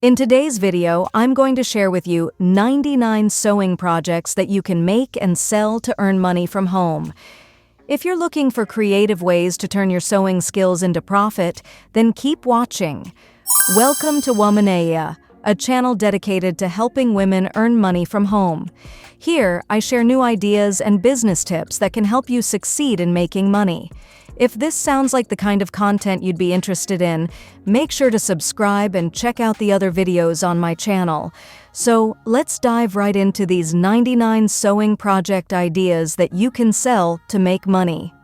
In today's video, I'm going to share with you 99 sewing projects that you can make and sell to earn money from home. If you're looking for creative ways to turn your sewing skills into profit, then keep watching. Welcome to Womanaya, a channel dedicated to helping women earn money from home. Here, I share new ideas and business tips that can help you succeed in making money. If this sounds like the kind of content you'd be interested in, make sure to subscribe and check out the other videos on my channel. So, let's dive right into these 99 sewing project ideas that you can sell to make money.